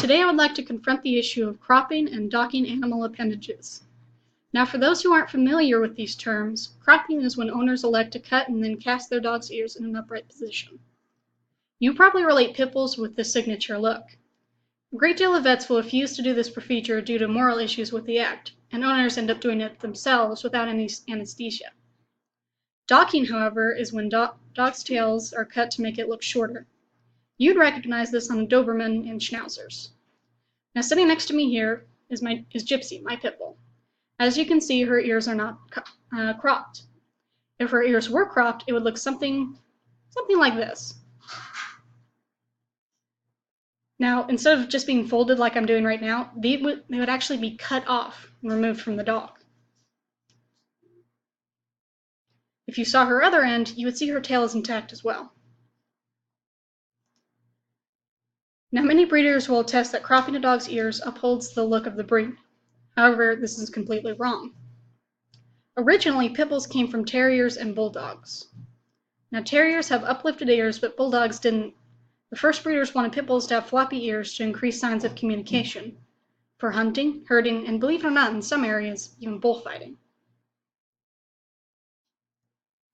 Today I would like to confront the issue of cropping and docking animal appendages. Now for those who aren't familiar with these terms, cropping is when owners elect to cut and then cast their dog's ears in an upright position. You probably relate pit bulls with this signature look. A great deal of vets will refuse to do this procedure due to moral issues with the act, and owners end up doing it themselves without any anesthesia. Docking, however, is when dogs' tails are cut to make it look shorter. You'd recognize this on Doberman and Schnauzers. Now sitting next to me here is Gypsy, my pit bull. As you can see, her ears are not cropped. If her ears were cropped, it would look something like this. Now, instead of just being folded like I'm doing right now, they would actually be cut off and removed from the dog. If you saw her other end, you would see her tail is intact as well. Now, many breeders will attest that cropping a dog's ears upholds the look of the breed. However, this is completely wrong. Originally, pit bulls came from terriers and bulldogs. Now, terriers have uplifted ears, but bulldogs didn't. The first breeders wanted pit bulls to have floppy ears to increase signs of communication for hunting, herding, and believe it or not, in some areas, even bullfighting.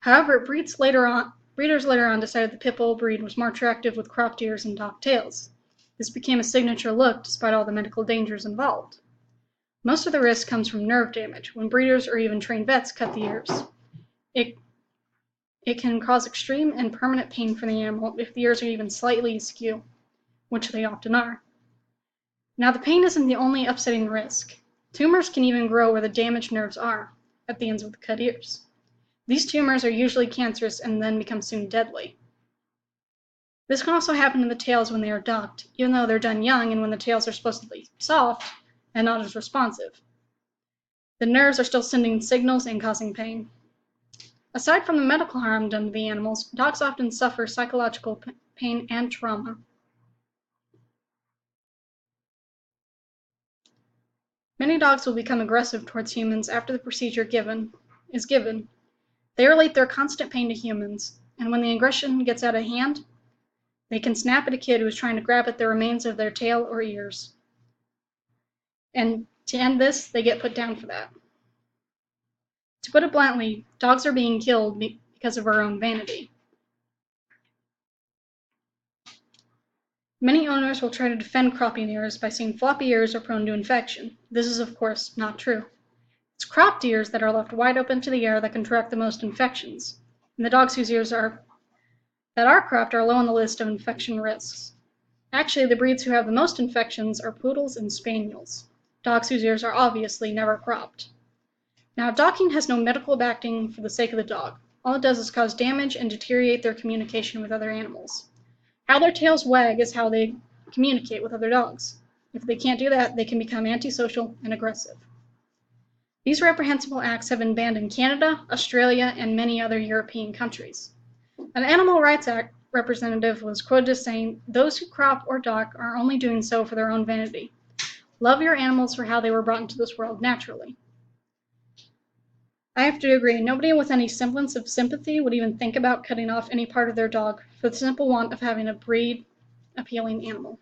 However, breeders later on decided the pit bull breed was more attractive with cropped ears and docked tails. This became a signature look despite all the medical dangers involved. Most of the risk comes from nerve damage when breeders or even trained vets cut the ears. It can cause extreme and permanent pain for the animal if the ears are even slightly askew, which they often are. Now, the pain isn't the only upsetting risk. Tumors can even grow where the damaged nerves are, at the ends of the cut ears. These tumors are usually cancerous and then become soon deadly. This can also happen to the tails when they are docked, even though they're done young and when the tails are supposed to be soft and not as responsive. The nerves are still sending signals and causing pain. Aside from the medical harm done to the animals, dogs often suffer psychological pain and trauma. Many dogs will become aggressive towards humans after the procedure is given. They relate their constant pain to humans, and when the aggression gets out of hand, they can snap at a kid who is trying to grab at the remains of their tail or ears. And to end this, they get put down for that. To put it bluntly, dogs are being killed because of our own vanity. Many owners will try to defend cropping ears by saying floppy ears are prone to infection. This is, of course, not true. It's cropped ears that are left wide open to the air that contract the most infections, and the dogs whose ears that are cropped are low on the list of infection risks. Actually, the breeds who have the most infections are poodles and spaniels, dogs whose ears are obviously never cropped. Now, docking has no medical backing for the sake of the dog. All it does is cause damage and deteriorate their communication with other animals. How their tails wag is how they communicate with other dogs. If they can't do that, they can become antisocial and aggressive. These reprehensible acts have been banned in Canada, Australia, and many other European countries. An animal rights act representative was quoted as saying, "Those who crop or dock are only doing so for their own vanity. Love your animals for how they were brought into this world naturally." I have to agree, nobody with any semblance of sympathy would even think about cutting off any part of their dog for the simple want of having a breed-appealing animal.